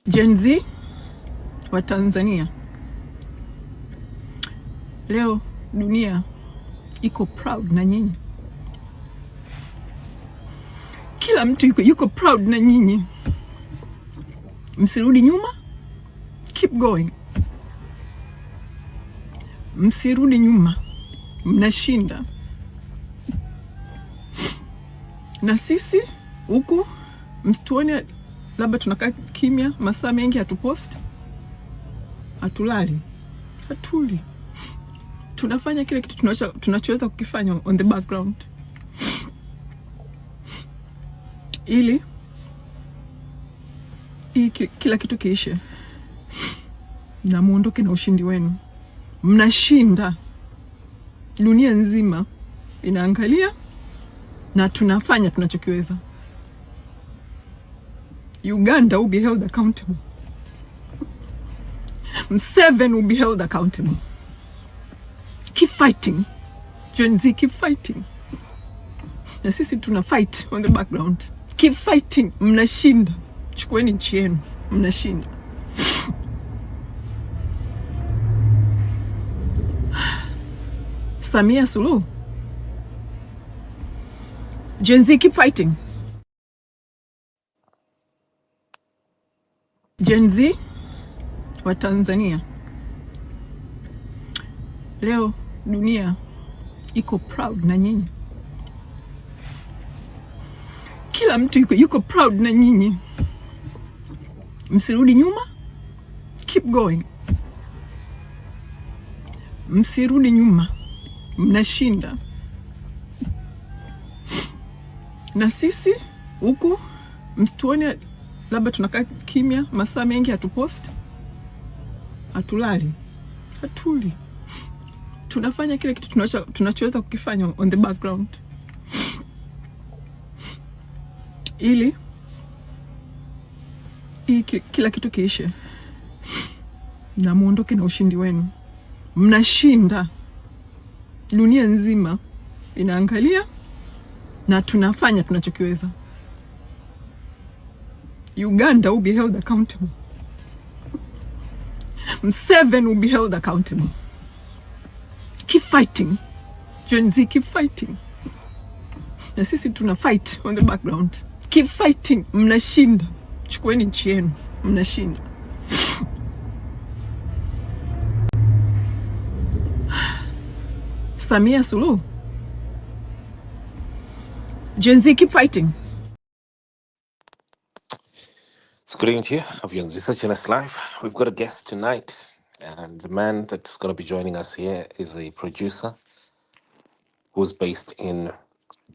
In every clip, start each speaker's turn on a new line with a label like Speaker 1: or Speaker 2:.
Speaker 1: Gen Z wa Tanzania, leo dunia iko proud na nyinyi. Kila mtu yuko proud na nyinyi. Msirudi nyuma, keep going. Msirudi nyuma, mnashinda. Na sisi huku msituone labda tunakaa kimya masaa mengi, hatupost, hatulali, hatuli. Tunafanya kile kitu tunachoweza kukifanya on the background, ili kila kitu kiishe na muondoke na ushindi wenu. Mnashinda, dunia nzima inaangalia na tunafanya tunachokiweza. Uganda will be held accountable. Museveni will be held accountable. Keep fighting. Gen Z, keep fighting. Na sisi tuna fight on the background. Keep fighting. Mnashinda. Chukueni nchi yenu. Mnashinda. Samia Suluhu. Gen Z, keep fighting. Gen Z wa Tanzania, leo dunia iko proud na nyinyi. Kila mtu yuko proud na nyinyi. Msirudi nyuma, keep going. Msirudi nyuma, mnashinda. Na sisi huku msituone labda tunakaa kimya masaa mengi, hatupost, hatulali, hatuli. Tunafanya kile kitu tunachoweza kukifanya on the background, ili kila kitu kiishe na muondoke na ushindi wenu. Mnashinda, dunia nzima inaangalia na tunafanya tunachokiweza. Uganda will be held accountable. Museveni will be held accountable. Keep fighting. Gen Z, keep fighting. Na sisi tuna fight on the background. Keep fighting. Mnashinda. Chukueni nchi yenu. Mnashinda. Samia Suluhu. Gen Z, keep fighting.
Speaker 2: It's good evening to you. Of your Research Live. We've got a guest tonight, and the man that's going to be joining us here is a producer who's based in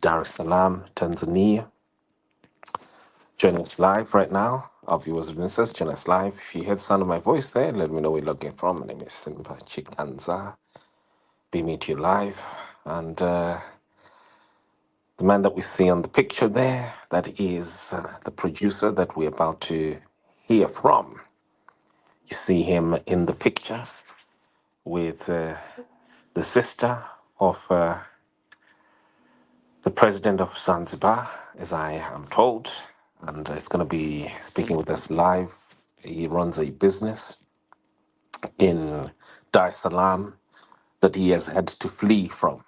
Speaker 2: Dar es Salaam, Tanzania. Joining us live right now. Our viewers of Research, join us live. If you hear the sound of my voice there, let me know where you're logging from. My name is Simba Chikanza. Be me to you live. And the man that we see on the picture there, that is the producer that we're about to hear from. You see him in the picture with the sister of the president of Zanzibar, as I am told, and is going to be speaking with us live. He runs a business in Dar es Salaam that he has had to flee from.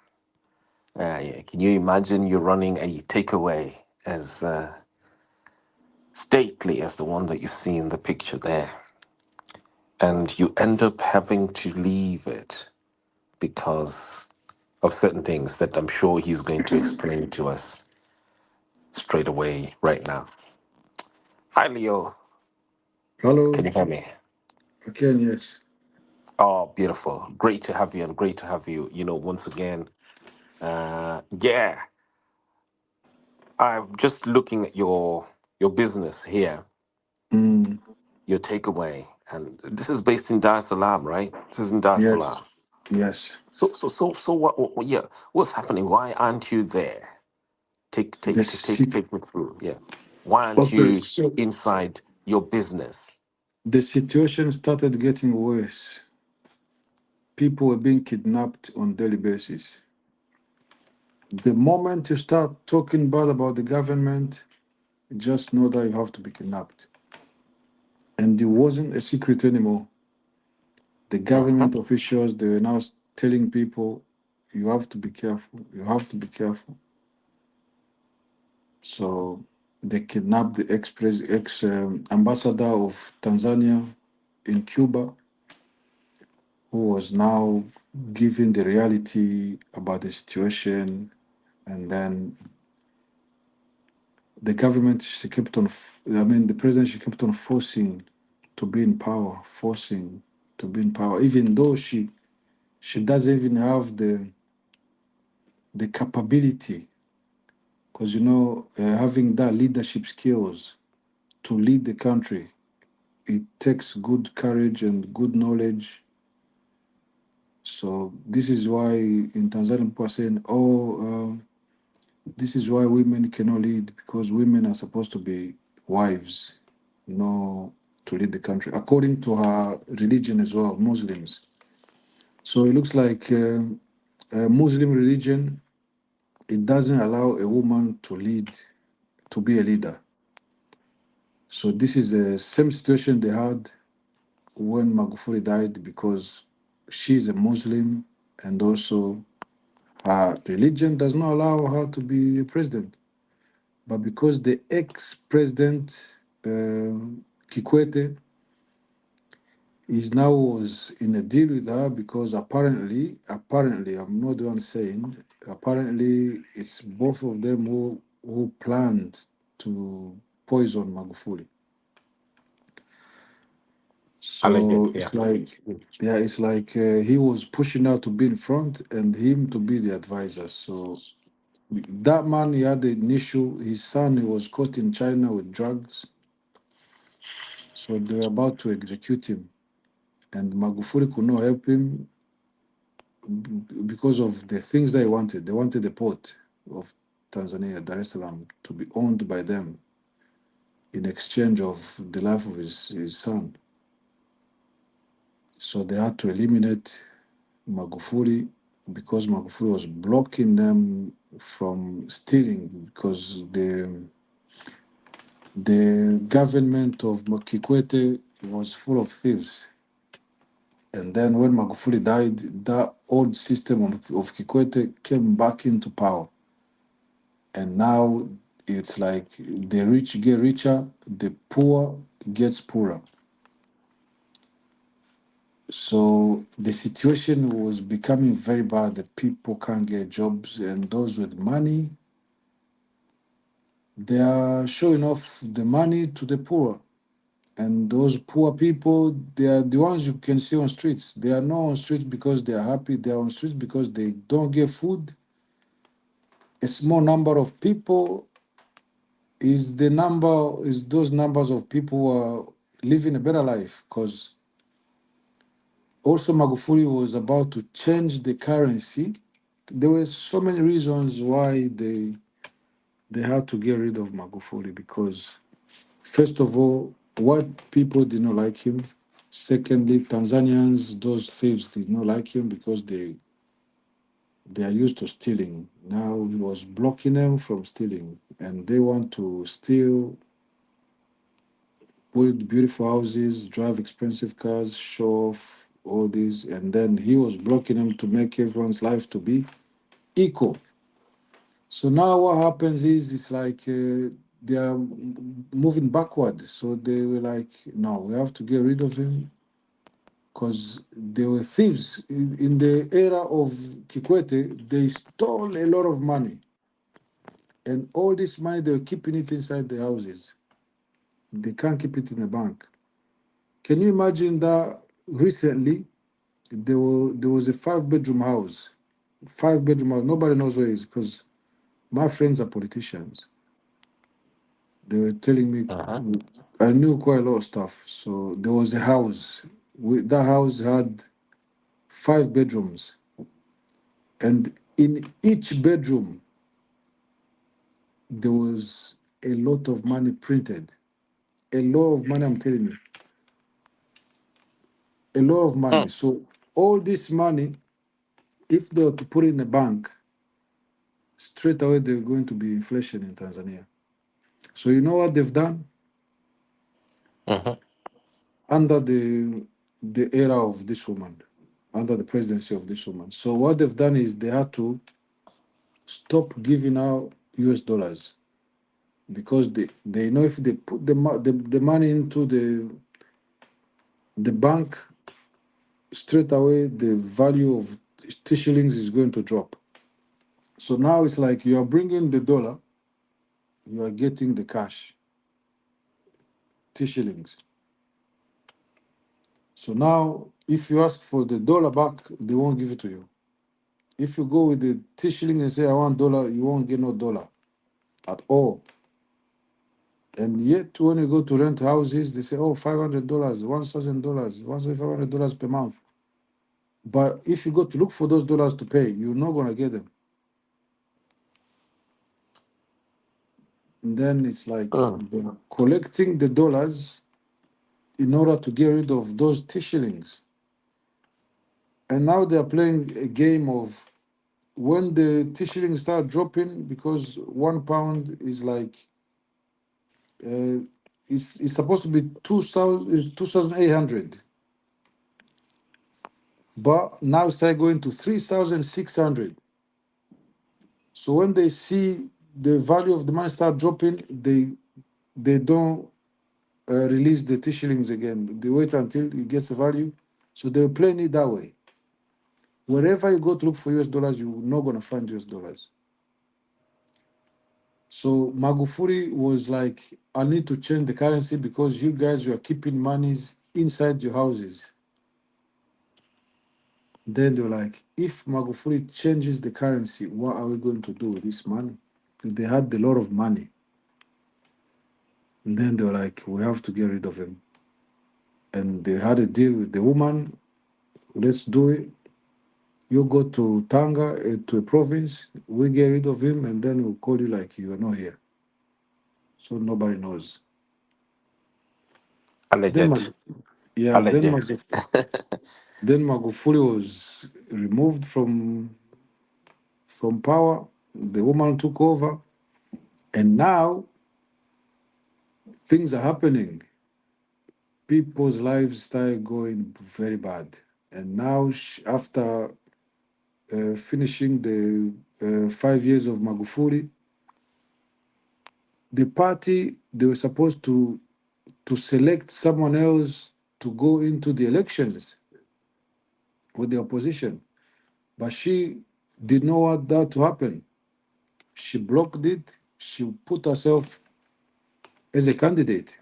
Speaker 2: Can you imagine you're running a takeaway as stately as the one that you see in the picture there, and you end up having to leave it because of certain things that I'm sure he's going to explain to us straight away right now. Hi, Leo.
Speaker 3: Hello.
Speaker 2: Can you hear me?
Speaker 3: I can, yes.
Speaker 2: Oh, beautiful. Great to have you, and great to have you, once again. Yeah. I'm just looking at your business here.
Speaker 3: Mm.
Speaker 2: your takeaway. And this is based in Dar es Salaam, right? This is in Dar es Salaam.
Speaker 3: Yes. Yes.
Speaker 2: So what yeah, what's happening? Why aren't you there?
Speaker 3: The sit-
Speaker 2: Take me through. Yeah. Why aren't
Speaker 3: okay,
Speaker 2: you
Speaker 3: so
Speaker 2: inside your business?
Speaker 3: the situation started getting worse. People were being kidnapped on daily basis. The moment you start talking bad about the government, just know that you have to be kidnapped. And it wasn't a secret anymore. The
Speaker 2: Mhm.
Speaker 3: government officials, they were now telling people, you have to be careful. You have to be careful. So they kidnapped the ex ambassador of Tanzania in Cuba, who was now giving the reality about the situation. And then the government, she kept on, the president, she kept on forcing to be in power, forcing to be in power, even though she doesn't even have the capability, because having that leadership skills to lead the country, it takes good courage and good knowledge. So this is why in Tanzania people are saying, "Oh, this is why women cannot lead, because women are supposed to be wives, no, to lead the country, according to her religion as well, Muslims." So it looks like Muslim religion, it doesn't allow a woman to lead, to be a leader. So this is the same situation they had when Magufuli died, because she's a Muslim, and also her religion does not allow her to be a president. But because the ex-president Kikwete is now was in a deal with her, because apparently, I'm not the one saying, apparently it's both of them who planned to poison Magufuli.
Speaker 2: Alleged,
Speaker 3: So
Speaker 2: yeah.
Speaker 3: it's like, yeah, it's like he was pushing her to be in front and him to be the advisor. So that man, he had an issue. His son, he was caught in China with drugs. So they were about to execute him. And Magufuli could not help him because of the things they wanted. They wanted the port of Tanzania, Dar es Salaam, to be owned by them in exchange of the life of his son. So they had to eliminate Magufuli, because Magufuli was blocking them from stealing, because the government of Kikwete was full of thieves. And then when Magufuli died, that old system of Kikwete came back into power. And now it's like the rich get richer, the poor gets poorer. So the situation was becoming very bad. The people can't get jobs, and those with money, they are showing off the money to the poor. And those poor people, they are the ones you can see on streets. They are not on streets because they are happy. They are on streets because they don't get food. A small number of people is those numbers of people who are living a better life. Because also Magufuli was about to change the currency. There were so many reasons why they had to get rid of Magufuli, because first of all, white people did not like him. Secondly, Tanzanians, those thieves did not like him because they are used to stealing. Now he was blocking them from stealing, and they want to steal, build beautiful houses, drive expensive cars, show off all these, and then he was blocking them to make everyone's life to be equal. So now what happens is it's like they are moving backward. So they were like, no, we have to get rid of him, because they were thieves. In the era of Kikwete, they stole a lot of money. And all this money, they were keeping it inside the houses. They can't keep it in the bank. Can you imagine that recently there was a five-bedroom house? Five-bedroom house. Nobody knows where it is, because my friends are politicians. They were telling me
Speaker 2: Uh-huh.
Speaker 3: I knew quite a lot of stuff. So there was a house. That house had 5 bedrooms, and in each bedroom there was a lot of money printed. A lot of money, I'm telling you, a lot of money.
Speaker 2: Mm.
Speaker 3: So all this money, if they were to put it in a bank, straight away there's going to be inflation in Tanzania. So you know what they've done
Speaker 2: Mm-hmm.
Speaker 3: under the era of this woman, under the presidency of this woman. So what they've done is they had to stop giving out US dollars because they know if they put the money into the bank, straight away the value of shillings is going to drop. So now it's like you are bringing the dollar, you are getting the cash, shillings. So now if you ask for the dollar back, they won't give it to you. If you go with the shilling and say I want dollar, you won't get no dollar at all. And yet, when you go to rent houses, they say, oh, $500, $1,000, $1,500 per month. But if you go to look for those dollars to pay, you're not going to get them. And then it's like
Speaker 2: Mm.
Speaker 3: they're collecting the dollars in order to get rid of those shillings. And now they're playing a game of when the shillings start dropping, because 1 pound is like, uh, it's supposed to be 2,800. But now it's start going to 3,600. So when they see the value of the money start dropping, they don't release the shillings again. They wait until it gets a value. So they're playing it that way. Wherever you go to look for US dollars, you're not going to find US dollars. So Magufuli was like, I need to change the currency because you guys were keeping monies inside your houses. Then they're like, if Magufuli changes the currency, what are we going to do with this money? They had a lot of money. And then they were like, we have to get rid of him. And they had a deal with the woman. Let's do it. You go to Tanga, to a province, we get rid of him, and then we'll call you like you are not here. So nobody knows. Then,
Speaker 2: Alleged.
Speaker 3: yeah,
Speaker 2: Alleged.
Speaker 3: then Magufuli was removed from power. The woman took over, and now things are happening. People's lives started going very bad. And now, after finishing the 5 years of Magufuli, the party, they were supposed to select someone else to go into the elections with the opposition. But she did not want that to happen. She blocked it. She put herself as a candidate.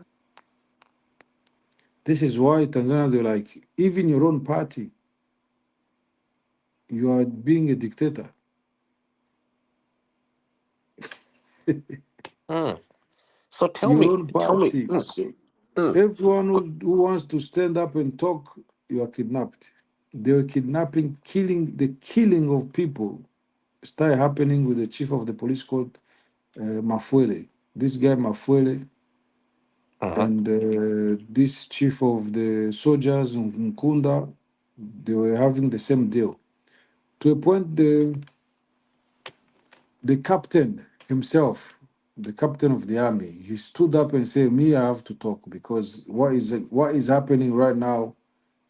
Speaker 3: This is why Tanzania, they're like, even your own party, you are being a dictator.
Speaker 2: Mm. So tell
Speaker 3: Your
Speaker 2: me,
Speaker 3: own
Speaker 2: tell me.
Speaker 3: party.
Speaker 2: Mm.
Speaker 3: So
Speaker 2: Mm.
Speaker 3: everyone who wants to stand up and talk, you are kidnapped. They were kidnapping, killing, the killing of people started happening with the chief of the police called Mafuele. This guy Mafuele
Speaker 2: Uh-huh.
Speaker 3: and this chief of the soldiers Nkunda, they were having the same deal. To a point, the captain himself, the captain of the army, he stood up and said, "Me, I have to talk because what is happening right now?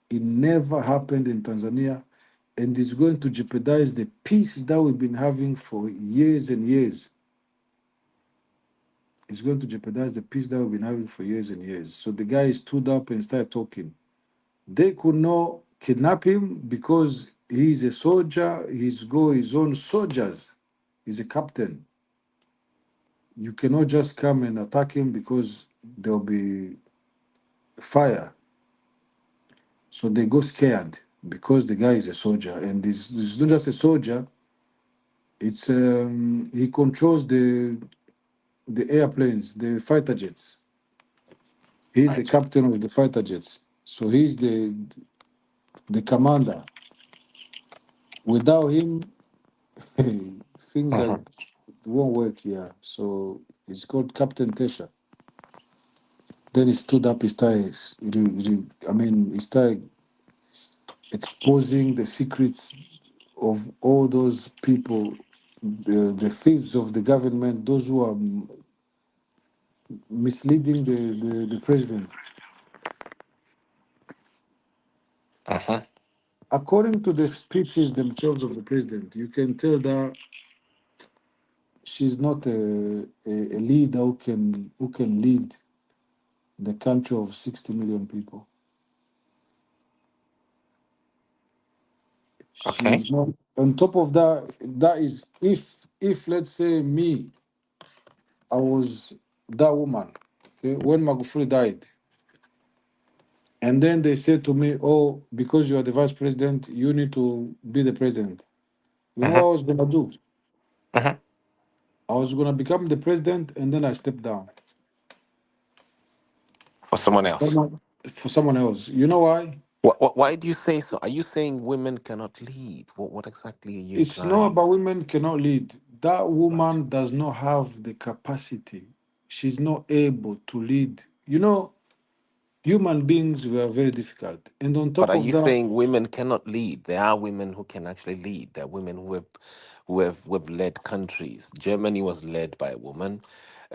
Speaker 3: It never happened in Tanzania, and it's going to jeopardize the peace that we've been having for years and years. It's going to jeopardize the peace that we've been having for years and years." So the guy stood up and started talking. They could not kidnap him because he's a soldier. He's got his own soldiers. He's a captain. You cannot just come and attack him because there'll be fire. So they go scared because the guy is a soldier, and this is not just a soldier. It's he controls the airplanes, the fighter jets. He's the
Speaker 2: Right.
Speaker 3: captain of the fighter jets. So he's the commander. Without him, things are
Speaker 2: Mhm.
Speaker 3: won't work here. So it's called Captain Tesha. Then he stood up, he started, he started exposing the secrets of all those people, the thieves of the government, those who are misleading the president.
Speaker 2: Mhm.
Speaker 3: According to the speeches themselves of the president, you can tell that she's not a leader who can lead the country of 60 million people.
Speaker 2: Okay.
Speaker 3: She's not. On top of that, that is if let's say me, I was that woman, okay, when Magufuli died, and then they said to me, "Oh, because you are the vice president, you need to be the president." You know what
Speaker 2: Mhm.
Speaker 3: I was gonna do?
Speaker 2: Mhm.
Speaker 3: I was gonna become the president, and then I stepped down
Speaker 2: For someone else.
Speaker 3: for someone else. You know why?
Speaker 2: Why do you say so? Are you saying women cannot lead? What exactly are you
Speaker 3: It's not
Speaker 2: implying?
Speaker 3: about women cannot lead. That
Speaker 2: Right.
Speaker 3: woman does not have the capacity. She's not able to lead. Human beings were very difficult. And on
Speaker 2: But
Speaker 3: top
Speaker 2: are
Speaker 3: of
Speaker 2: you
Speaker 3: that,
Speaker 2: saying women cannot lead? There are women who can actually lead. There are women who have led countries. Germany was led by a woman.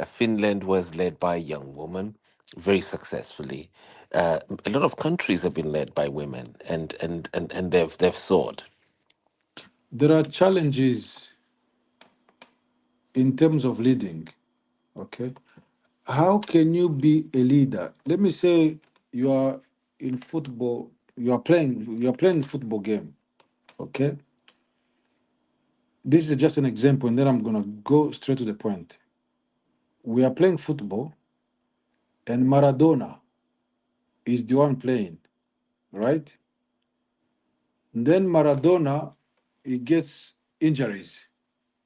Speaker 2: Finland was led by a young woman, very successfully. A lot of countries have been led by women, and they've soared.
Speaker 3: there are challenges in terms of leading. Okay. How can you be a leader? Let me say you are in football, you are playing football game. Okay. This is just an example, and then I'm gonna go straight to the point. We are playing football, and Maradona is the one playing, right? And then Maradona, he gets injuries.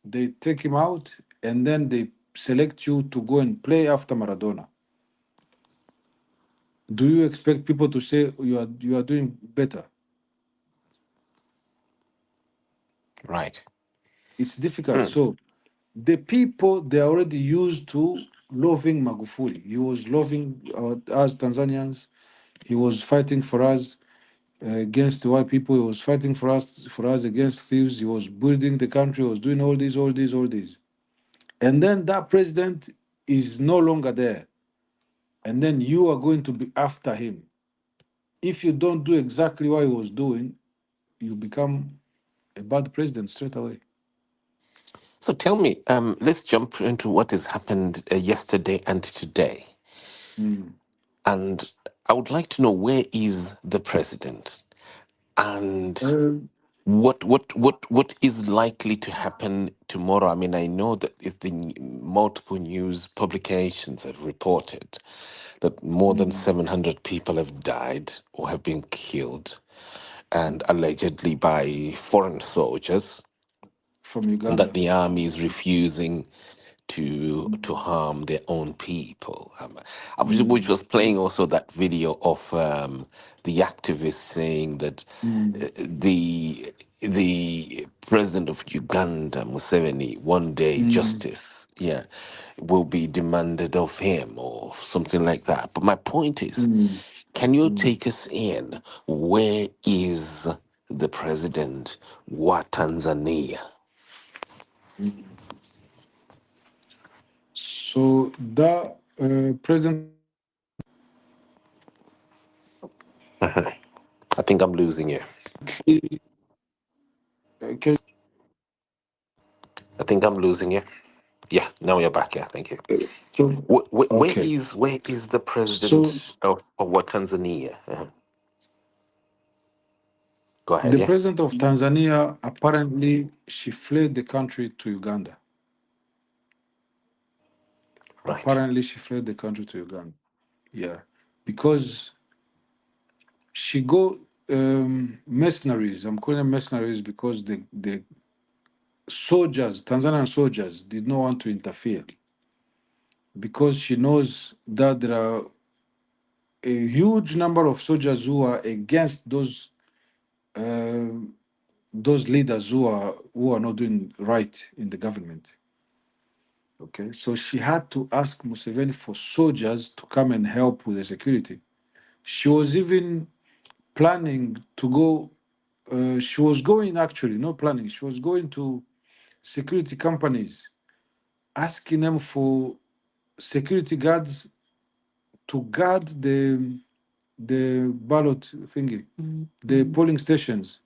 Speaker 3: They take him out, and then they select you to go and play after Maradona. Do you expect people to say you are doing better?
Speaker 2: Right.
Speaker 3: It's difficult.
Speaker 2: Mm.
Speaker 3: So the people, they are already used to loving Magufuli. He was loving us Tanzanians. He was fighting for us against the white people. He was fighting for us against thieves. He was building the country. He was doing all this, all this, all this. And then that president is no longer there. And then you are going to be after him. If you don't do exactly what he was doing, you become a bad president straight away.
Speaker 2: So tell me, let's jump into what has happened yesterday and today.
Speaker 3: Mm.
Speaker 2: And I would like to know, where is the president? And
Speaker 3: Uh,
Speaker 2: what is likely to happen tomorrow? I mean, I know that if multiple news publications have reported that more than
Speaker 3: mm,
Speaker 2: 700 people have died or have been killed, and allegedly by foreign soldiers,
Speaker 3: from
Speaker 2: and that
Speaker 3: Uganda.
Speaker 2: the army is refusing to harm their own people. Which
Speaker 3: Mm,
Speaker 2: was playing also that video of the activist saying that
Speaker 3: mm,
Speaker 2: the president of Uganda, Museveni, one day
Speaker 3: mm,
Speaker 2: justice, yeah, will be demanded of him or something like that. But my point is,
Speaker 3: mm,
Speaker 2: can you
Speaker 3: mm,
Speaker 2: take us in? Where is the president? What Tanzania?
Speaker 3: mm. So that president,
Speaker 2: I think I'm losing you.
Speaker 3: can,
Speaker 2: I think I'm losing you. Yeah, now you're back. Yeah, thank you.
Speaker 3: so, okay.
Speaker 2: Where is the
Speaker 3: So
Speaker 2: president of what Tanzania? Go ahead.
Speaker 3: the
Speaker 2: Yeah,
Speaker 3: president of Tanzania, apparently she fled the country to Uganda.
Speaker 2: right.
Speaker 3: Apparently she fled the country to Uganda. Yeah, because she go mercenaries. I'm calling them mercenaries because the soldiers, Tanzanian soldiers, did not want to interfere. because she knows that there are a huge number of soldiers who are against uh, those leaders who are not doing right in the government. Okay, so she had to ask Museveni for soldiers to come and help with the security. She was even planning to go. She was going actually, not planning. She was going to security companies, asking them for security guards to guard the ballot thingy, the polling stations,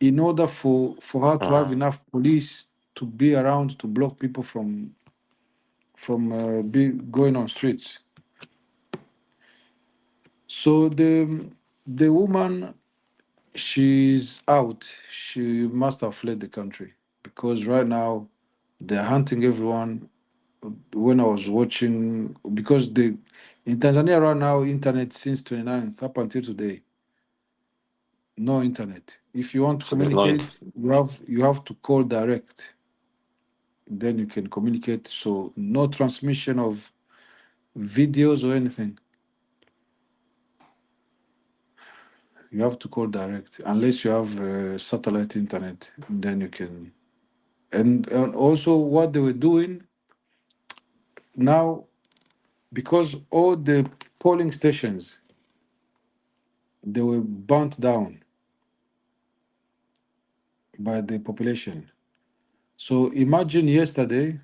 Speaker 3: in order for her to have
Speaker 2: Uh-huh.
Speaker 3: enough police to be around to block people from be going on streets. So the woman, she's out. She must have fled the country because right now they're hunting everyone. When I was watching, because the in Tanzania right now, internet since 29th up until today, no internet. If you want to
Speaker 2: So there's no
Speaker 3: communicate, you have to call direct. Then you can communicate. So no transmission of videos or anything. You have to call direct unless you have satellite internet. Then you can. And also what they were doing now, because all the polling stations they were burnt down by the population. So imagine yesterday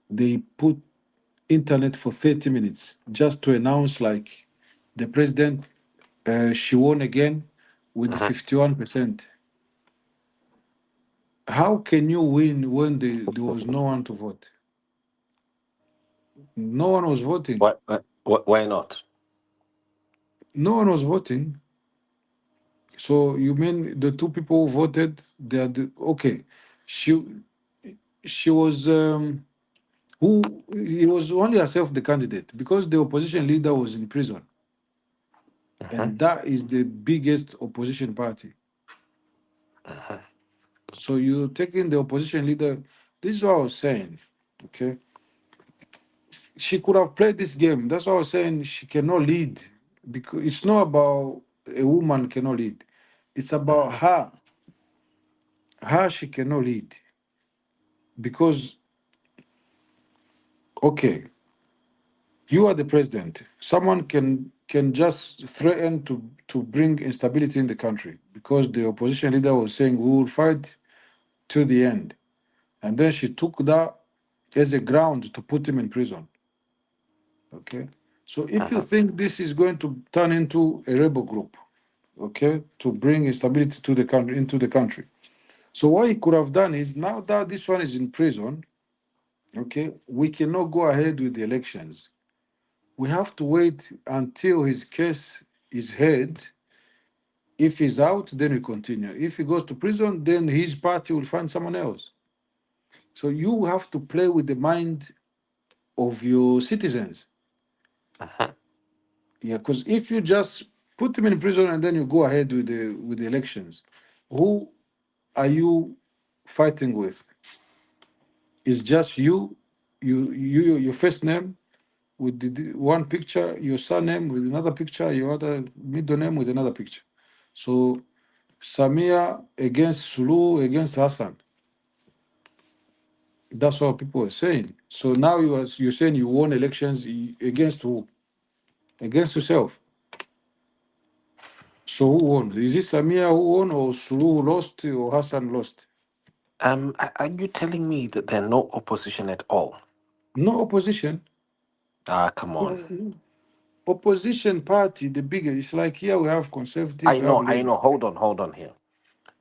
Speaker 3: they put internet for 30 minutes just to announce like the president, she won again with
Speaker 2: uh
Speaker 3: 51%. How can you win when there was no one to vote? No one was voting.
Speaker 2: why not?
Speaker 3: No one was voting. So you mean the two people who voted, they are okay. She she was who he was only herself the candidate because the opposition leader was in prison,
Speaker 2: Uh-huh.
Speaker 3: and that is the biggest opposition party.
Speaker 2: Uh-huh.
Speaker 3: So you taking the opposition leader. This is what I was saying. Okay, she could have played this game. That's what I was saying. She cannot lead because it's not about a woman cannot lead. It's about
Speaker 2: Uh-huh.
Speaker 3: her. Her she cannot lead because okay, you are the president. Someone can just threaten to bring instability in the country because the opposition leader was saying we will fight till the end, and then she took that as a ground to put him in prison. Okay, so if you
Speaker 2: Uh-huh.
Speaker 3: think this is going to turn into a rebel group, okay, to bring instability to the country into the country, so what he could have done is now that this one is in prison, okay, we cannot go ahead with the elections. We have to wait until his case is heard. If he's out, then we continue. If he goes to prison, then his party will find someone else. So you have to play with the mind of your citizens.
Speaker 2: Uh-huh.
Speaker 3: Yeah, because if you just put him in prison and then you go ahead with the elections, who are you fighting with? It's just you, your first name with one picture, your surname with another picture, your other middle name with another picture. So Samia against Sulu against Hassan. That's what people are saying. So now you're saying you won elections against who? Against yourself. So who won? Is it Samia who won or Sulu lost or Hassan lost?
Speaker 2: Are you telling me that there are no opposition at all?
Speaker 3: No opposition.
Speaker 2: Ah, come on.
Speaker 3: Opposition party, the biggest. It's like here we have conservative,
Speaker 2: I
Speaker 3: we have
Speaker 2: know, I
Speaker 3: Labour.
Speaker 2: know. Hold on here.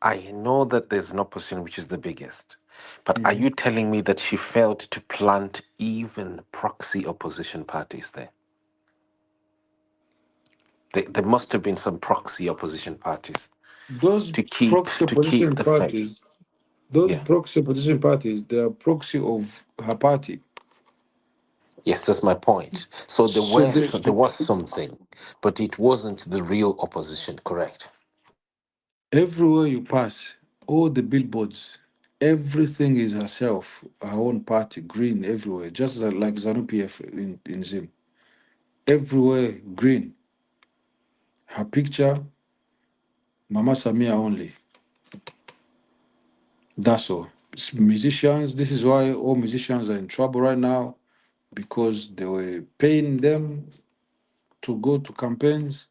Speaker 2: I know that there's an opposition which is the biggest. But are
Speaker 3: Mhm.
Speaker 2: you telling me that she failed to plant even proxy opposition parties there? There must have been some proxy opposition parties
Speaker 3: Those proxy
Speaker 2: to keep
Speaker 3: opposition
Speaker 2: the faith.
Speaker 3: parties, those
Speaker 2: Yeah.
Speaker 3: proxy opposition parties, they are proxy of her party.
Speaker 2: Yes, that's my point.
Speaker 3: So they,
Speaker 2: So there was something, but it wasn't the real opposition, correct?
Speaker 3: everywhere you pass, all the billboards. Everything is herself, her own party, green everywhere, just like ZANU PF in Zim. Everywhere green. Her picture, Mama Samia only. That's all. Musicians, this is why all musicians are in trouble right now because they were paying them to go to campaigns.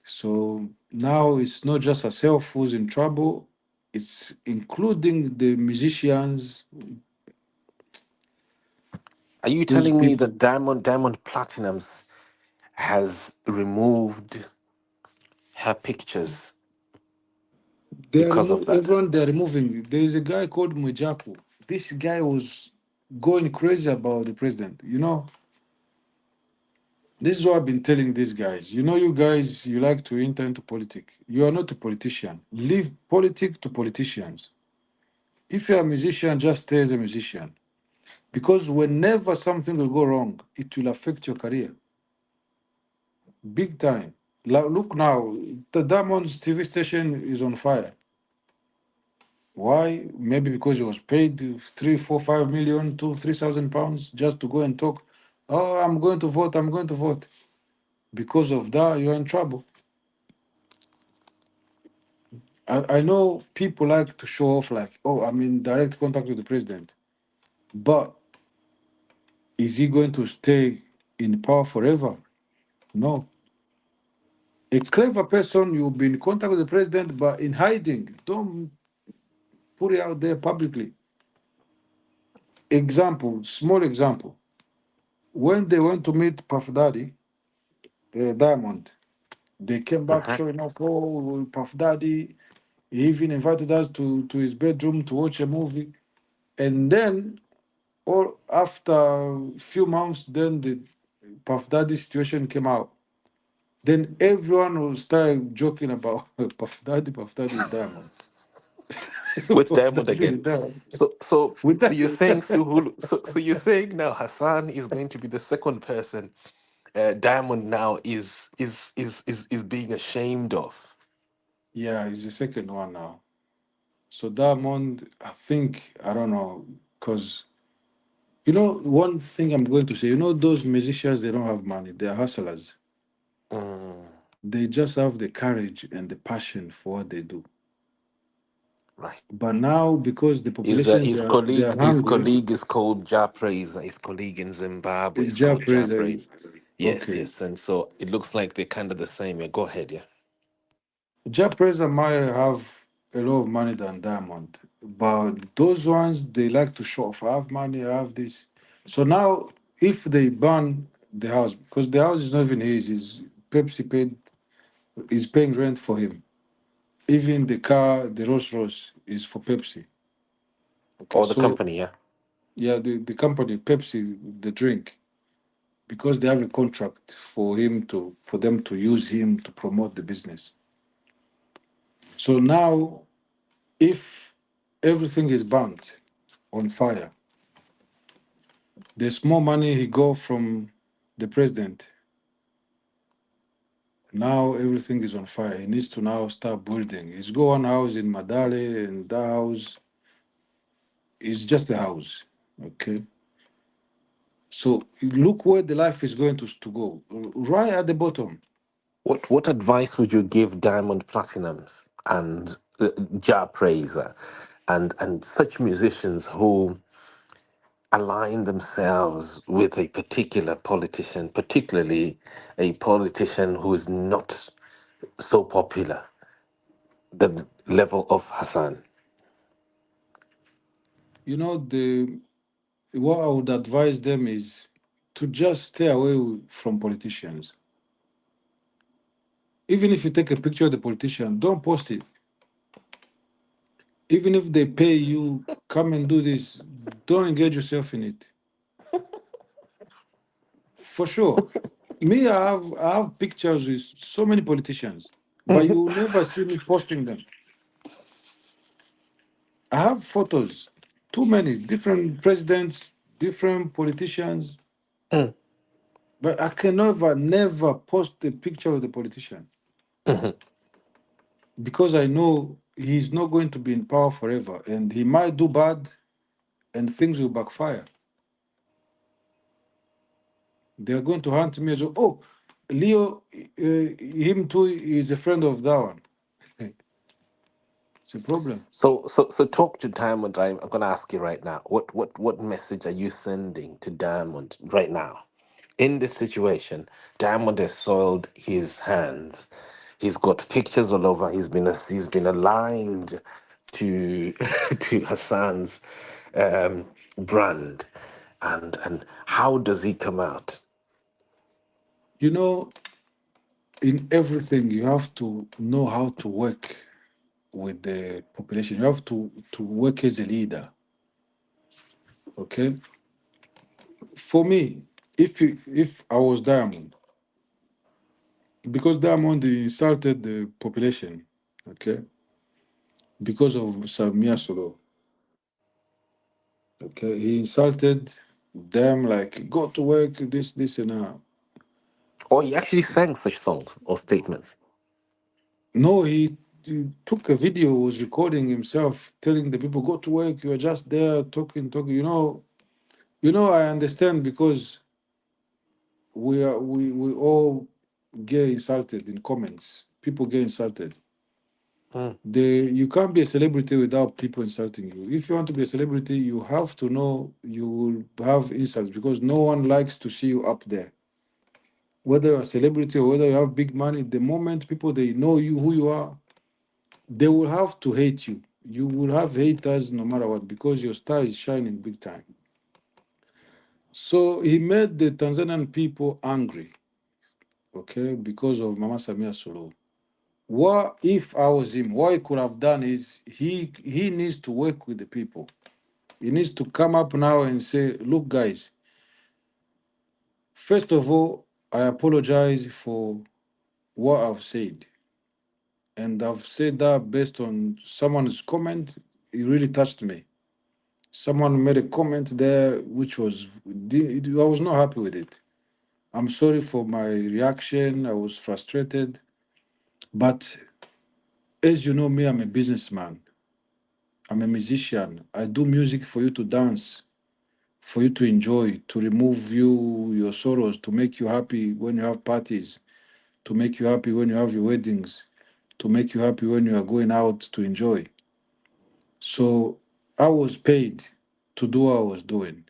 Speaker 3: So now it's not just herself who's in trouble, it's including the musicians,
Speaker 2: Are you
Speaker 3: those
Speaker 2: telling me
Speaker 3: people.
Speaker 2: that Diamond Platinums has removed her pictures because of that?
Speaker 3: Everyone they're removing. There is a guy called Mujapu. This guy was going crazy about the president. This is what I've been telling these guys. You guys, you like to enter into politics. You are not a politician. Leave politics to politicians. If you're a musician, just stay as a musician. Because whenever something will go wrong, it will affect your career. Big time. Look now, the Diamond's TV station is on fire. Why? Maybe because he was paid 3, 4, 5 million, 2, 3,000 pounds just to go and talk. Oh, I'm going to vote. I'm going to vote. Because of that, you're in trouble. I know people like to show off, like, oh, I'm in direct contact with the president. But is he going to stay in power forever? No. A clever person, you'll be in contact with the president, but in hiding. Don't put it out there publicly. Example, small example. When they went to meet Puff Daddy, Diamond, they came back
Speaker 2: Mhm.
Speaker 3: showing off, oh, Puff Daddy. He even invited us to his bedroom to watch a movie. And then, all after a few months, then the Puff Daddy situation came out. Then everyone will start joking about Puff Daddy with Diamond.
Speaker 2: With
Speaker 3: Puff
Speaker 2: Diamond
Speaker 3: Daddy
Speaker 2: again.
Speaker 3: with Diamond. With
Speaker 2: So you're saying
Speaker 3: that.
Speaker 2: Suhulu, so you're saying now Hassan is going to be the second person Diamond now is being ashamed of.
Speaker 3: Yeah, he's the second one now. So Diamond, I think, I don't know, because one thing I'm going to say, those musicians, they don't have money. They're hustlers.
Speaker 2: Mm,
Speaker 3: They just have the courage and the passion for what they do.
Speaker 2: right.
Speaker 3: But now, because the population, they are
Speaker 2: His
Speaker 3: hungry,
Speaker 2: colleague is called Ja Praise. His colleague in Zimbabwe is
Speaker 3: Ja
Speaker 2: called Ja
Speaker 3: Praise,
Speaker 2: Praise. Yes,
Speaker 3: okay.
Speaker 2: yes. And so it looks like they're kind of the same. Yeah, go ahead, yeah.
Speaker 3: Ja Praise might have a lot of money than Diamond. But those ones, they like to show off. I have money, I have this. So now, if they ban the house, because the house is not even his, is Pepsi paid, is paying rent for him. Even the car, the Rolls Royce, is for Pepsi. Okay,
Speaker 2: Or the
Speaker 3: so
Speaker 2: company, yeah.
Speaker 3: yeah, the company Pepsi, the drink, because they have a contract for them to use him to promote the business. So now, if everything is burnt on fire, there's more money he go from the president. Now everything is on fire. He needs to now start building. He's got one house in Madale, and that house is just a house. Okay. So look where the life is going to go. Right at the bottom.
Speaker 2: What advice would you give Diamond Platinums and Ja Praiser and such musicians who align themselves with a particular politician, particularly a politician who is not so popular, the level of Hassan?
Speaker 3: The what I would advise them is to just stay away from politicians. Even if you take a picture of the politician, don't post it. Even if they pay you, come and do this, don't engage yourself in it. For sure. Me, I have pictures with so many politicians, but you will never see me posting them. I have photos, too many different presidents, different politicians,
Speaker 2: Mm,
Speaker 3: but I can never post a picture of the politician
Speaker 2: mhm.
Speaker 3: because I know he's not going to be in power forever, and he might do bad, and things will backfire. They are going to hunt me as well. Oh, Leo, him too is a friend of that one. It's a problem.
Speaker 2: So talk to Diamond. I'm gonna ask you right now. What message are you sending to Diamond right now? In this situation, Diamond has soiled his hands. He's got pictures all over. He's been aligned to to Hassan's brand, and how does he come out?
Speaker 3: You know, in everything, you have to know how to work with the population. You have to work as a leader. Okay. For me, if I was Diamond, because Diamond insulted the population, okay, because of Samia Solo, okay, he insulted them like go to work, this, and that.
Speaker 2: Or he actually sang such songs or statements.
Speaker 3: No, he took a video, was recording himself, telling the people, "Go to work. You are just there talking. I understand because we all get insulted in comments. People get insulted.
Speaker 2: Mm.
Speaker 3: You can't be a celebrity without people insulting you. If you want to be a celebrity, you have to know you will have insults because no one likes to see you up there. Whether you're a celebrity or whether you have big money, the moment people they know you who you are, they will have to hate you. You will have haters no matter what because your star is shining big time. So he made the Tanzanian people angry, okay, because of Mama Samia Suluhu. What if I was him? What he could have done is he needs to work with the people. He needs to come up now and say, look, guys, first of all, I apologize for what I've said. And I've said that based on someone's comment. It really touched me. Someone made a comment there which I was not happy with it. I'm sorry for my reaction. I was frustrated. But as you know me, I'm a businessman. I'm a musician. I do music for you to dance, for you to enjoy, to remove your sorrows, to make you happy when you have parties, to make you happy when you have your weddings, to make you happy when you are going out to enjoy. So I was paid to do what I was doing.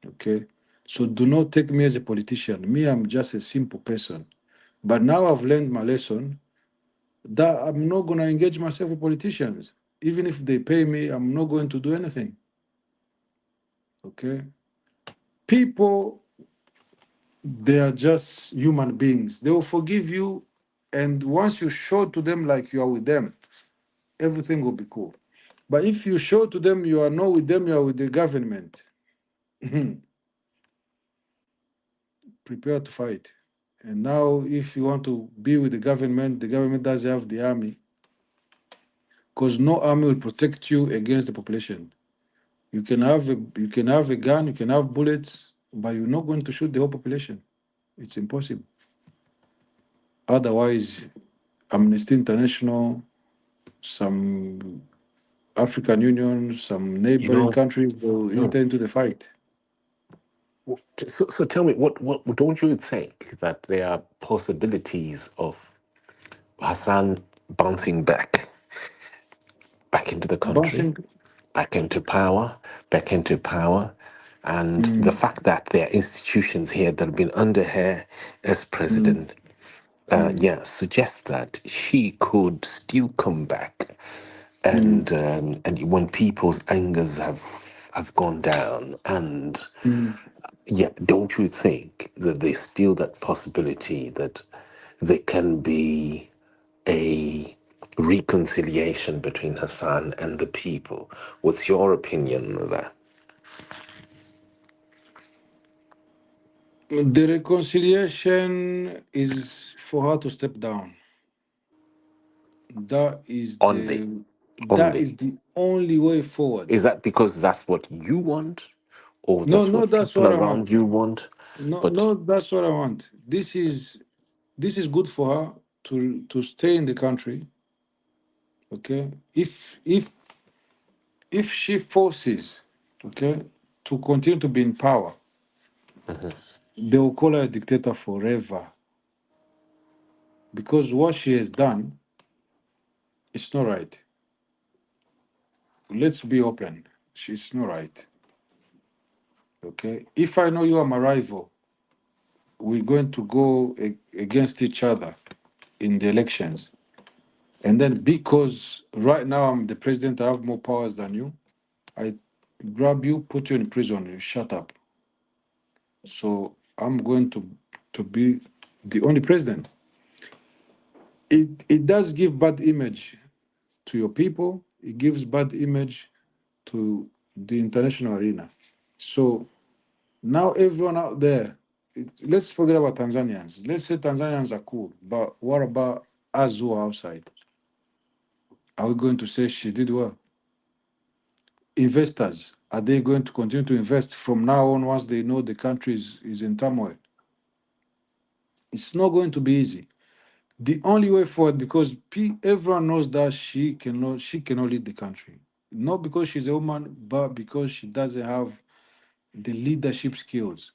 Speaker 3: Okay. So do not take me as a politician. Me, I'm just a simple person. But now I've learned my lesson that I'm not going to engage myself with politicians. Even if they pay me, I'm not going to do anything. Okay. People, they are just human beings. They will forgive you. And once you show to them like you are with them, everything will be cool. But if you show to them you are not with them, you are with the government, prepare to fight. And now, if you want to be with the government doesn't have the army, because no army will protect you against the population. You can have a gun, you can have bullets, but you're not going to shoot the whole population. It's impossible. Otherwise, Amnesty International, some African Union, some
Speaker 2: You
Speaker 3: neighboring
Speaker 2: know.
Speaker 3: countries will enter into the fight.
Speaker 2: So tell me, what don't you think that there are possibilities of Hassan bouncing back into the country,
Speaker 3: Bouncing.
Speaker 2: back into power, and the
Speaker 3: Mm,
Speaker 2: fact that there are institutions here that have been under her as
Speaker 3: mm,
Speaker 2: president,
Speaker 3: mm,
Speaker 2: yeah, suggests that she could still come back,
Speaker 3: mm,
Speaker 2: and when people's angers have gone down, and
Speaker 3: mm.
Speaker 2: yeah, don't you think that there's still that possibility that there can be a reconciliation between Hassan and the people? What's your opinion of that?
Speaker 3: The reconciliation is for her to step down. That is
Speaker 2: Only,
Speaker 3: the that
Speaker 2: only.
Speaker 3: is the only way forward.
Speaker 2: Is that because that's what you want, or
Speaker 3: No,
Speaker 2: that's
Speaker 3: no,
Speaker 2: what
Speaker 3: that's
Speaker 2: people
Speaker 3: what I
Speaker 2: around
Speaker 3: want.
Speaker 2: you want?
Speaker 3: No,
Speaker 2: But
Speaker 3: no, that's what I want. This is good for her to stay in the country, Okay, if she forces, okay, to continue to be in power, they will call her a dictator forever, because what she has done is not right. Let's be open. She's not right. Okay, if I know you are my rival, we're going to go against each other in the elections. And then because right now I'm the president, I have more powers than you, I grab you, put you in prison, you shut up. So I'm going to be the only president. It does give bad image to your people. It gives bad image to the international arena. So now everyone out there, let's forget about Tanzanians. Let's say Tanzanians are cool, but what about us who are outside? Are we going to say she did well? Investors, are they going to continue to invest from now on once they know the country is in turmoil? It's not going to be easy. The only way forward, because everyone knows that she cannot lead the country. Not because she's a woman, but because she doesn't have the leadership skills.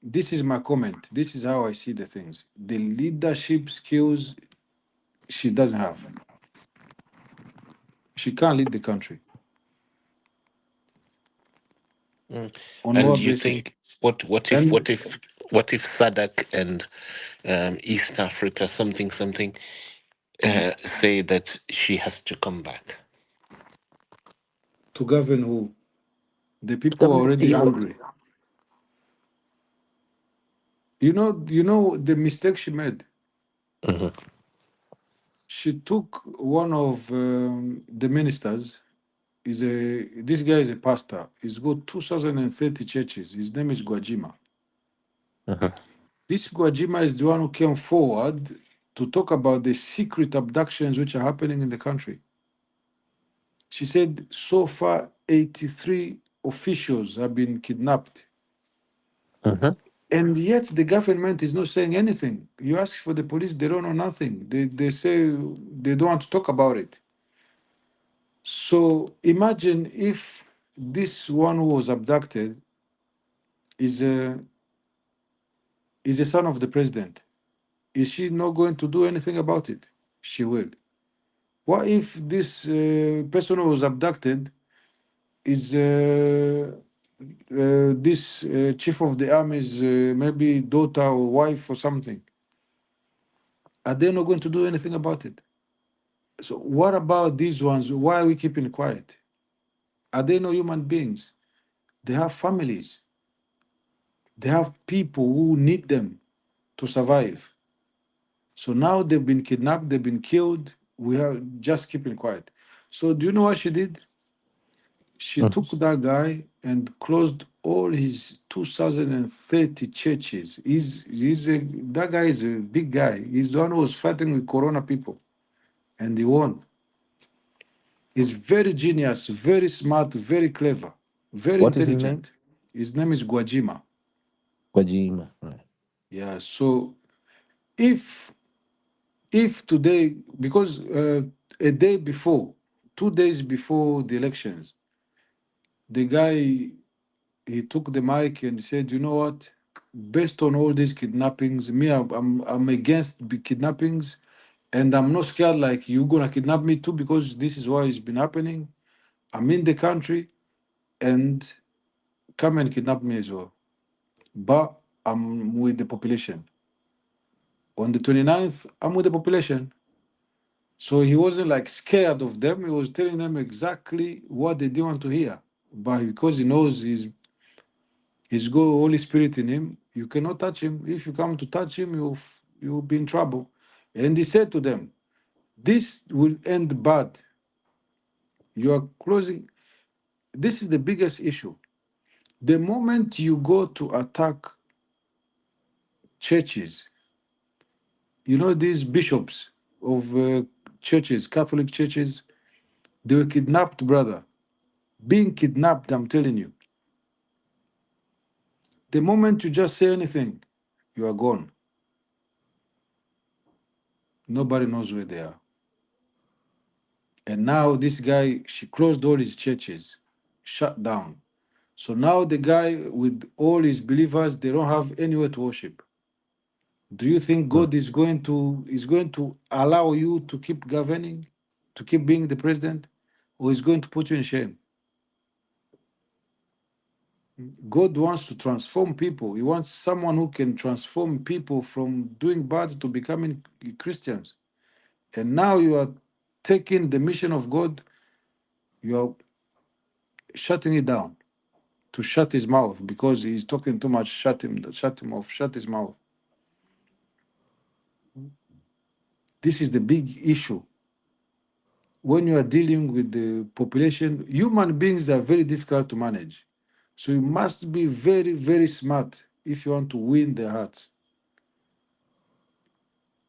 Speaker 3: This is my comment. This is how I see the things. The leadership skills she doesn't have. She can't lead the country.
Speaker 2: Mm.
Speaker 3: On
Speaker 2: And
Speaker 3: what
Speaker 2: you
Speaker 3: basis?
Speaker 2: think
Speaker 3: And
Speaker 2: what if SADC and East Africa something say that she has to come back?
Speaker 3: to govern who? The people are
Speaker 2: Government
Speaker 3: already
Speaker 2: people.
Speaker 3: angry. You know the mistake she made.
Speaker 2: Mhm,
Speaker 3: She took one of the ministers. This guy is a pastor. He's got 2,030 churches. His name is Gwajima.
Speaker 2: mhm,
Speaker 3: This Gwajima is the one who came forward to talk about the secret abductions which are happening in the country. She said so far 83 officials have been kidnapped.
Speaker 2: mhm.
Speaker 3: And yet the government is not saying anything. You ask for the police, they don't know nothing. They say they don't want to talk about it. So imagine if this one who was abducted is a son of the president. Is she not going to do anything about it? She will. What if this person who was abducted is this chief of the army's maybe daughter or wife or something? Are they not going to do anything about it? So what about these ones? Why are we keeping quiet? Are they no human beings? They have families. They have people who need them to survive. So now they've been kidnapped, they've been killed. We are just keeping quiet. So do you know what she did? She
Speaker 2: Mhm.
Speaker 3: took that guy and closed all his 2,030 churches. That guy is a big guy. He's the one who was fighting with Corona people, and he won. He's very genius, very smart, very clever, very
Speaker 2: What is his name?
Speaker 3: intelligent. His name is Gwajima.
Speaker 2: Gwajima. Right.
Speaker 3: Yeah. So if today, because a day before, 2 days before the elections, the guy he took the mic and said, "You know what? Based on all these kidnappings, me, I'm against kidnappings, and I'm not scared like you gonna kidnap me too because this is what has been happening. I'm in the country, and come and kidnap me as well. But I'm with the population. On the 29th, I'm with the population." So he wasn't like scared of them. He was telling them exactly what they didn't want to hear. But because he knows he's got Holy Spirit in him, you cannot touch him. If you come to touch him, you'll be in trouble. And he said to them, "This will end bad. You are closing." This is the biggest issue. The moment you go to attack churches, these bishops of churches, Catholic churches, they were kidnapped, brother. Being kidnapped, I'm telling you. The moment you just say anything, you are gone. Nobody knows where they are. And now this guy, she closed all his churches, shut down. So now the guy with all his believers, they don't have anywhere to worship. Do you think
Speaker 2: Mm.
Speaker 3: God is going to allow you to keep governing, to keep being the president, or is going to put you in shame? God wants to transform people. He wants someone who can transform people from doing bad to becoming Christians. And now you are taking the mission of God, you are shutting it down to shut his mouth because he's talking too much. Shut him off, shut his mouth. This is the big issue. When you are dealing with the population, human beings are very difficult to manage. So you must be very, very smart if you want to win their hearts.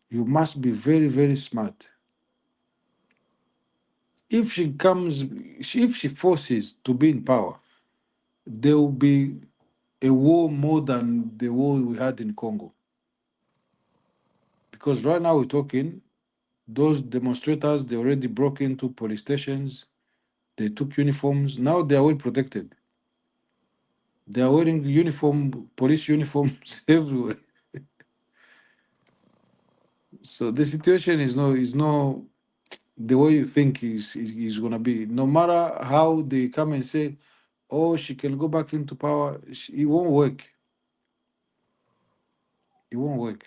Speaker 3: You must be very, very smart. If she comes, if she forces to be in power, there will be a war more than the war we had in Congo. Because right now we're talking, those demonstrators, they already broke into police stations, they took uniforms, now they are well protected. They are wearing police uniforms everywhere. So the situation is no the way you think is gonna be. No matter how they come and say, "Oh, she can go back into power," it won't work. It won't work.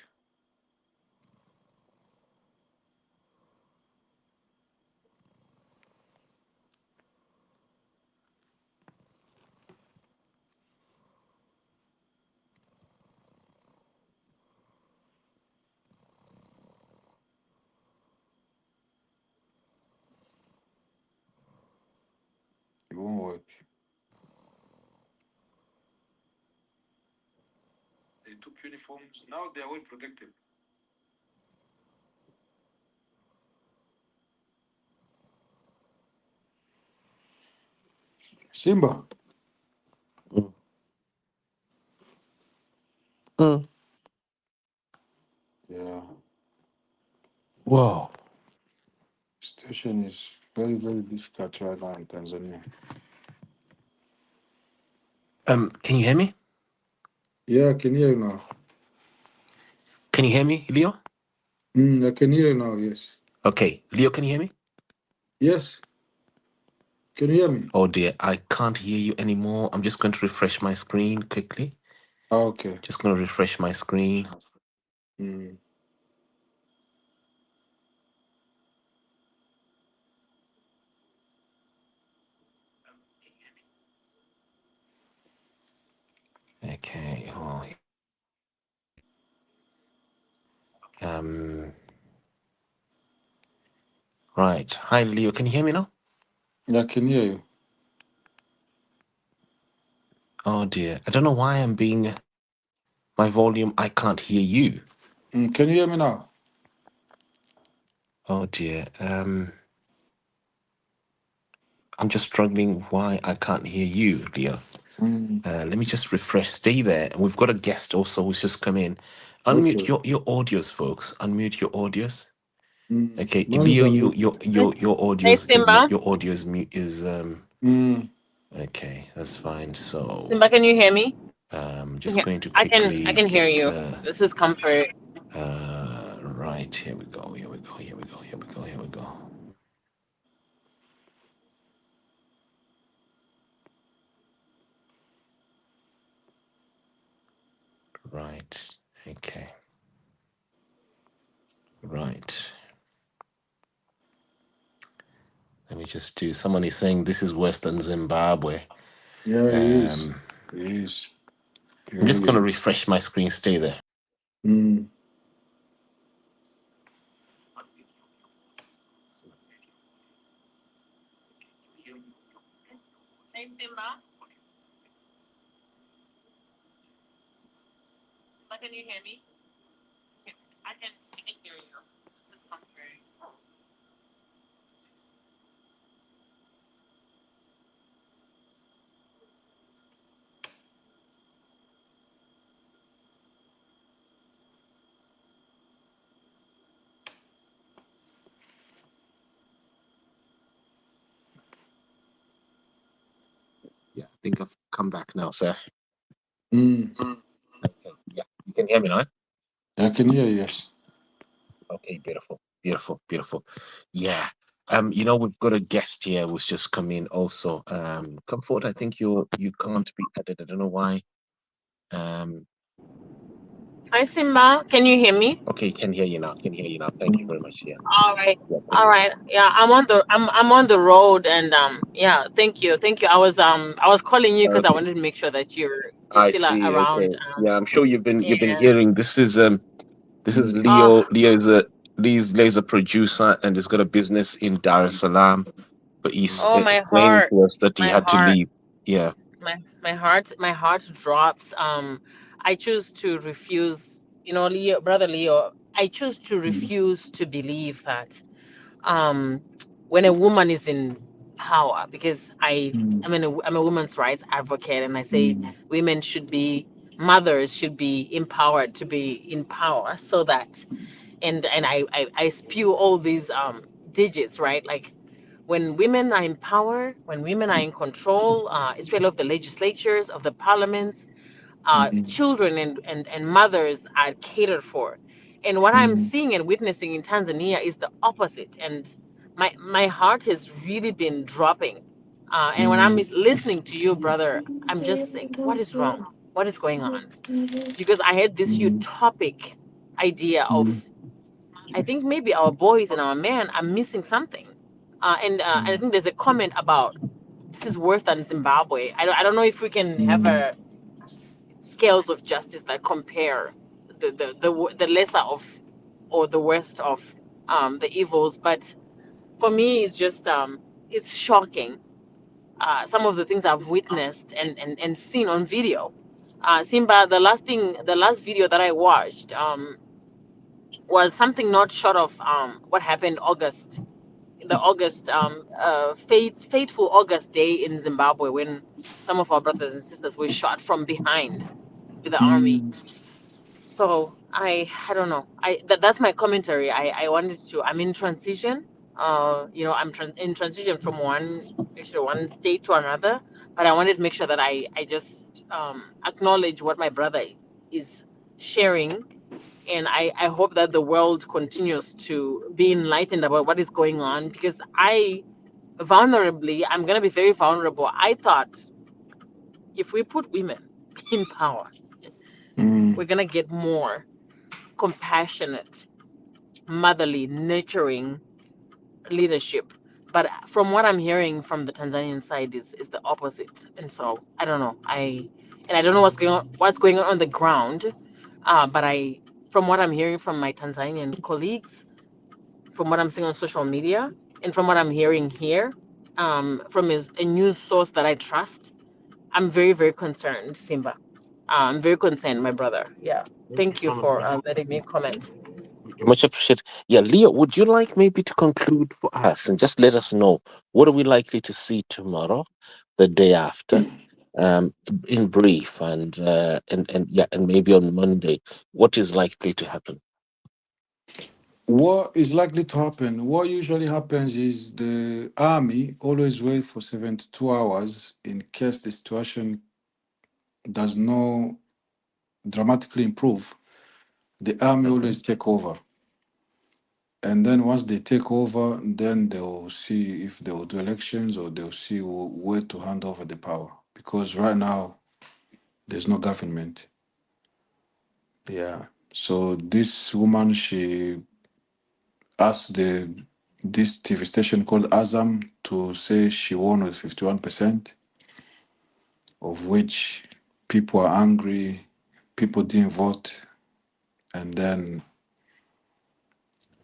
Speaker 3: It won't work. They took uniforms. Now they are well protected. Simba.
Speaker 2: Mm. Mm.
Speaker 3: Yeah.
Speaker 2: Wow.
Speaker 3: Situation is very, very difficult right now in Tanzania.
Speaker 2: Can you hear me?
Speaker 3: Yeah, I can hear you now.
Speaker 2: Can you hear me, Leo?
Speaker 3: I can hear you now, yes.
Speaker 2: Okay, Leo, can you hear me?
Speaker 3: Yes. Can you hear me?
Speaker 2: Oh dear, I can't hear you anymore. I'm just going to refresh my screen quickly.
Speaker 3: Ah, okay.
Speaker 2: Just going to refresh my screen.
Speaker 3: Mm.
Speaker 2: Okay. Oh, um. Right. Hi, Leo. Can you hear me now?
Speaker 3: Yeah, I can hear you.
Speaker 2: Oh dear. I don't know why I'm being my volume. I can't hear you.
Speaker 3: Can you hear me now?
Speaker 2: Oh dear. I'm just struggling why I can't hear you, Leo.
Speaker 3: Mm.
Speaker 2: Let me just refresh. Stay there. And we've got a guest also who's just come in. Unmute
Speaker 3: Okay.
Speaker 2: your audios, folks. Unmute your audios. Okay,
Speaker 3: Mine is
Speaker 2: Leo,
Speaker 3: on mute.
Speaker 2: your
Speaker 4: Hey
Speaker 2: audios is not
Speaker 4: Simba.
Speaker 2: your audio is mute is
Speaker 3: Mm.
Speaker 2: okay. That's fine. So
Speaker 4: Simba, can you hear me?
Speaker 2: just going to
Speaker 4: I
Speaker 2: quickly
Speaker 4: can hear
Speaker 2: get
Speaker 4: you. This is Comfort.
Speaker 2: right. Here we go. Here we go. Here we go. Here we go. Here we go. Right. Okay. Right. Let me just do. Someone is saying this is worse than Zimbabwe.
Speaker 3: Yeah, it is.
Speaker 2: Um,
Speaker 3: It is. It
Speaker 2: I'm just
Speaker 3: really
Speaker 2: gonna
Speaker 3: is.
Speaker 2: refresh my screen. Stay there.
Speaker 3: Mm.
Speaker 4: Hey Simba. Simba, can you hear me? I can hear you. This is Comfort.
Speaker 2: think I've come back now, sir.
Speaker 3: Mm.
Speaker 2: Okay, yeah, you can hear me now.
Speaker 3: I can hear you, yes.
Speaker 2: Okay, beautiful, beautiful, beautiful. Yeah. We've got a guest here who's just come in also. Comfort, I think you can't be added. I don't know why. Um,
Speaker 4: Hi, Simba. Can you hear me?
Speaker 2: okay, can hear you now. Can hear you now. Thank you very much. Yeah.
Speaker 4: All right.
Speaker 2: Yeah,
Speaker 4: All right. Yeah, I'm on the road, and yeah, thank you. I was calling you because I
Speaker 2: okay.
Speaker 4: wanted to make sure that you're
Speaker 2: I
Speaker 4: still
Speaker 2: see.
Speaker 4: around.
Speaker 2: Okay. Yeah, I'm sure you've been
Speaker 4: Yeah.
Speaker 2: hearing. This is
Speaker 4: Oh,
Speaker 2: Leo. Leo's a producer and he's got a business in Dar es Salaam, but he's
Speaker 4: oh, my
Speaker 2: explaining
Speaker 4: heart,
Speaker 2: to us that he
Speaker 4: my
Speaker 2: had to
Speaker 4: heart,
Speaker 2: leave. Yeah.
Speaker 4: my heart drops. I choose to refuse. Leo, brother Leo, I choose to
Speaker 3: Mm.
Speaker 4: refuse to believe that um, when a woman is in power, because
Speaker 3: Mm.
Speaker 4: I'm a women's rights advocate, and I say
Speaker 3: Mm.
Speaker 4: women should be mothers should be empowered to be in power, so that and I spew all these digits, right? Like when women are in power, when women are in control, especially of the legislatures, of the parliaments,
Speaker 3: Mm.
Speaker 4: children and mothers are catered for. And what I'm
Speaker 3: Mm.
Speaker 4: seeing and witnessing in Tanzania is the opposite. And my heart has really been dropping. And when I'm
Speaker 3: Mm.
Speaker 4: listening to you, brother, I'm just saying, what is wrong? What is going on? Because I had this
Speaker 3: Mm.
Speaker 4: utopic idea of,
Speaker 3: Mm.
Speaker 4: I think maybe our boys and our men are missing something. And I
Speaker 3: Mm.
Speaker 4: think there's a comment about this is worse than Zimbabwe. I don't know if we can have
Speaker 3: Mm.
Speaker 4: a scales of justice that compare the lesser of or the worst of the evils. But for me, it's just it's shocking. Some of the things I've witnessed and seen on video. Simba, the last video that I watched was something not short of what happened the August fateful August day in Zimbabwe, when some of our brothers and sisters were shot from behind with the army.
Speaker 3: Mm.
Speaker 4: So I don't know. That's my commentary. I wanted to. I'm in transition. I'm in transition from one state to another. But I wanted to make sure that I just acknowledge what my brother is sharing, and I hope that the world continues to be enlightened about what is going on, because I'm gonna be very vulnerable. I thought if we put women in power,
Speaker 3: Mm.
Speaker 4: we're gonna get more compassionate, motherly, nurturing leadership. But from what I'm hearing from the Tanzanian side is the opposite. And so I don't know. I don't know what's going on the ground. But from what I'm hearing from my Tanzanian colleagues, from what I'm seeing on social media, and from what I'm hearing here, from a news source that I trust, I'm very, very concerned, Simba. I'm very concerned, my brother. Yeah.
Speaker 2: Thank you
Speaker 4: Thank you
Speaker 2: so much.
Speaker 4: for letting me comment.
Speaker 2: Much appreciated. Yeah, Leo, would you like maybe to conclude for us and just let us know what are we likely to see tomorrow, the day after, in brief, and yeah, and maybe on Monday, what is likely to happen?
Speaker 3: What is likely to happen? What usually happens is the army always wait for 72 hours in case the situation does not dramatically improve. The army
Speaker 2: Okay.
Speaker 3: always take over. And then once they take over, then they'll see if they'll do elections or they'll see where to hand over the power. Because right now, there's no government. Yeah. So this woman, she asked this TV station called Azam to say she won with 51%, of which people are angry, people didn't vote, and then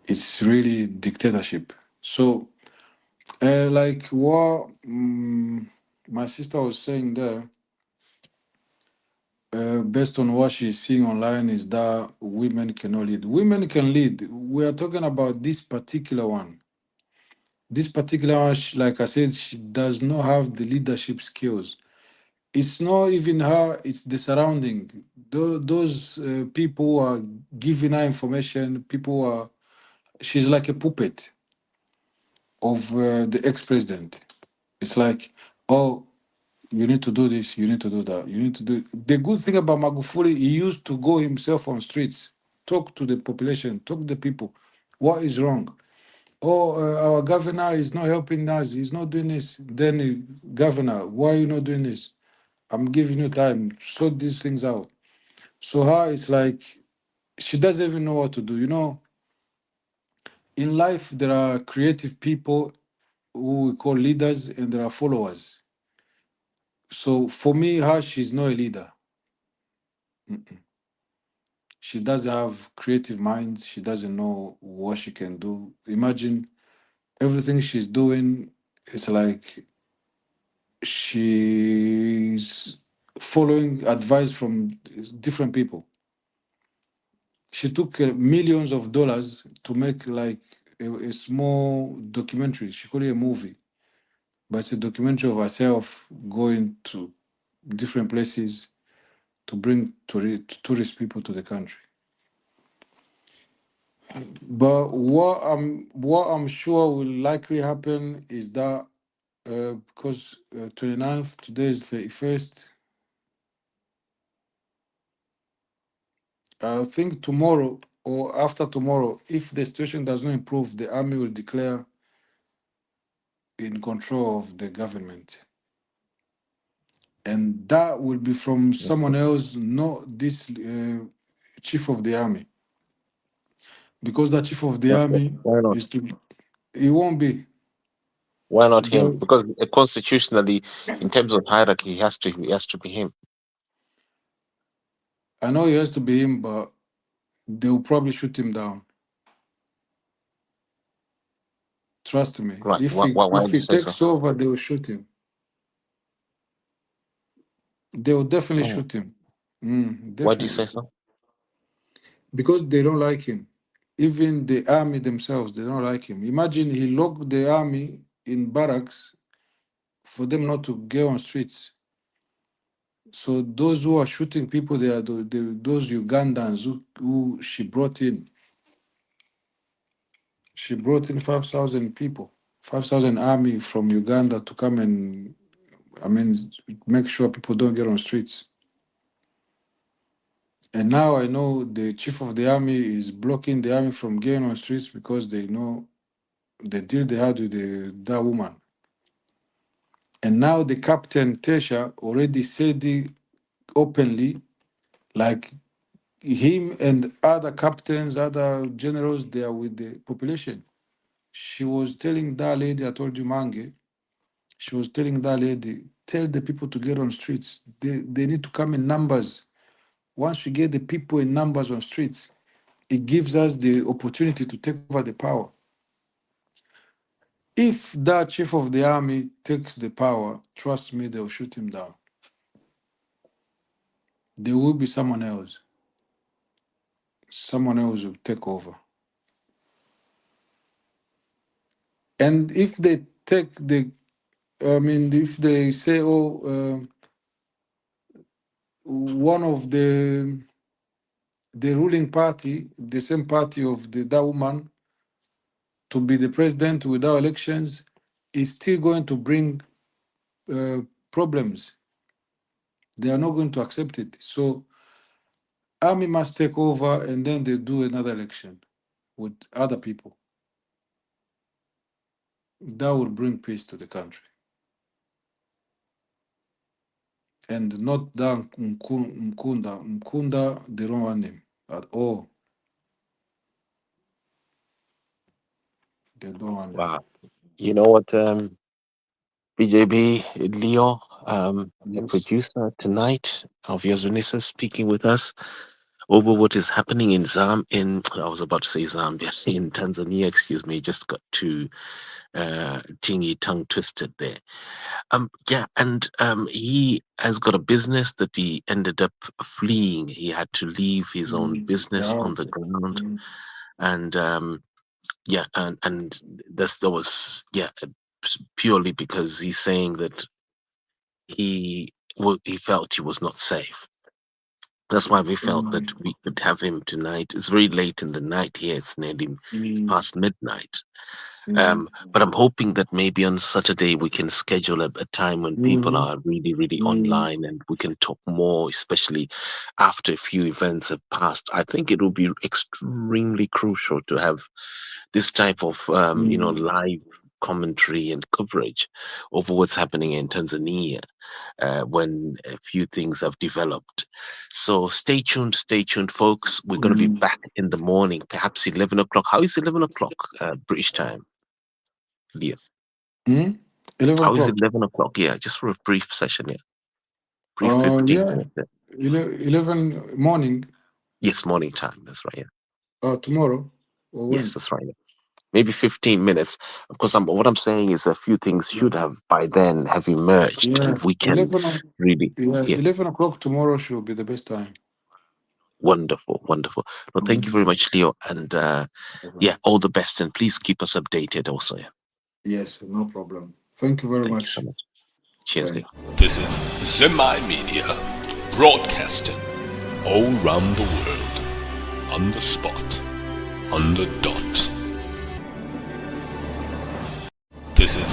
Speaker 3: it's really dictatorship. So, like what my sister was saying there, based on what she's seeing online, is that women cannot lead. Women can lead. We are talking about this particular one. This particular one, like I said, she does not have the leadership skills. It's not even her, it's the surrounding. Those people who are giving her information, people who are, she's like a puppet of the ex-president. It's like, oh, You need to do this. You need to do that. You need to do. The good thing about Magufuli, he used to go himself on streets, talk to the population, talk to the people. What is wrong? Oh, our governor is not helping us. He's not doing this. Then, governor, why are you not doing this? I'm giving you time. Sort these things out. So her, it's like she doesn't even know what to do. You know, in life there are creative people who we call leaders, and there are followers. So for me, her, she's not a leader. Mm-mm. She doesn't have creative mind. She doesn't know what she can do. Imagine everything she's doing is like she's following advice from different people. She took millions of dollars to make like a small documentary. She called it a movie, but it's a documentary of herself going to different places to bring tourist people to the country. But what I'm sure will likely happen is that because 29th, today is 31st. I think tomorrow or after tomorrow, if the situation does not improve, the army will declare in control of the government. And that will be from someone else, not this chief of the army. Because that chief of the army
Speaker 2: Why not?
Speaker 3: is to, it won't be.
Speaker 2: Why not him?
Speaker 3: They'll,
Speaker 2: Because constitutionally, in terms of hierarchy, he has to be him.
Speaker 3: I know it has to be him, but they'll probably shoot him down. Trust me.
Speaker 2: Right.
Speaker 3: If he
Speaker 2: Why
Speaker 3: if
Speaker 2: do you
Speaker 3: he
Speaker 2: say so?
Speaker 3: takes over, they will shoot him. They will definitely
Speaker 2: Oh,
Speaker 3: shoot him.
Speaker 2: why do you say
Speaker 3: Definitely.
Speaker 2: so?
Speaker 3: Because they don't like him. Even the army themselves, they don't like him. Imagine he locked the army in barracks for them not to get on streets. So those who are shooting people, they are those Ugandans who she brought in. She brought in 5,000 people, 5,000 army from Uganda to come and, I mean, make sure people don't get on streets. And now I know the chief of the army is blocking the army from getting on streets because they know the deal they had with that woman. And now the captain Tesha already said it openly, like him and other captains, other generals, they are with the population. She was telling that lady, I told you, Mange, she was telling that lady, tell the people to get on streets. They need to come in numbers. Once we get the people in numbers on streets, it gives us the opportunity to take over the power. If that chief of the army takes the power, trust me, they'll shoot him down. There will be someone else. Someone else will take over. And if they take the, I mean, if they say, oh, one of the ruling party, the same party of that woman, to be the president without elections, is still going to bring uh, problems. They are not going to accept it. So army must take over, and then they do another election with other people. That will bring peace to the country. And not that Mkunda. Mkunda, they don't want him at all. They don't want him.
Speaker 2: Wow. You know what, BJB, Leo, a
Speaker 3: Yes.
Speaker 2: producer tonight of Yazunisa speaking with us over what is happening in I was about to say Zambia, in Tanzania, excuse me, just got to tingy tongue twisted there. Yeah, and he has got a business that he ended up fleeing. He had to leave his own business
Speaker 3: Yeah.
Speaker 2: on the ground,
Speaker 3: Mm.
Speaker 2: and yeah, and that was yeah purely because he's saying that he felt he was not safe. That's why we felt that we could have him tonight. It's very late in the night here. It's nearly past midnight. But I'm hoping that maybe on Saturday we can schedule a time when people are really, really online and we can talk more, especially after a few events have passed. I think it will be extremely crucial to have this type of, live commentary and coverage over what's happening in Tanzania when a few things have developed. So stay tuned, folks. We're going to be back in the morning, perhaps 11 o'clock. How is 11 o'clock British time? Yeah.
Speaker 3: 11
Speaker 2: How is
Speaker 3: o'clock.
Speaker 2: it 11 o'clock? Yeah, just for a brief session. Yeah. Brief 15
Speaker 3: Yeah,
Speaker 2: minutes. Yeah.
Speaker 3: 11 morning.
Speaker 2: Yes, morning time. That's right. Yeah.
Speaker 3: Tomorrow or
Speaker 2: Yes,
Speaker 3: when?
Speaker 2: that's right. Yeah. Maybe 15 minutes. Of course, what I'm saying is a few things
Speaker 3: Yeah,
Speaker 2: should have by then have emerged
Speaker 3: yeah,
Speaker 2: and we can
Speaker 3: 11.
Speaker 2: really,
Speaker 3: Yeah,
Speaker 2: yeah.
Speaker 3: 11 o'clock tomorrow should be the best time.
Speaker 2: Wonderful. Well, thank you very much, Leo. And
Speaker 3: Okay.
Speaker 2: all the best. And please keep us updated also. Yeah.
Speaker 3: Yes, no problem. Thank you very
Speaker 2: Thank you so
Speaker 3: much.
Speaker 2: much. Cheers,
Speaker 3: Thank
Speaker 2: Leo.
Speaker 5: This is Zimai Media, broadcasting all round the world, on the spot, on the dot. This is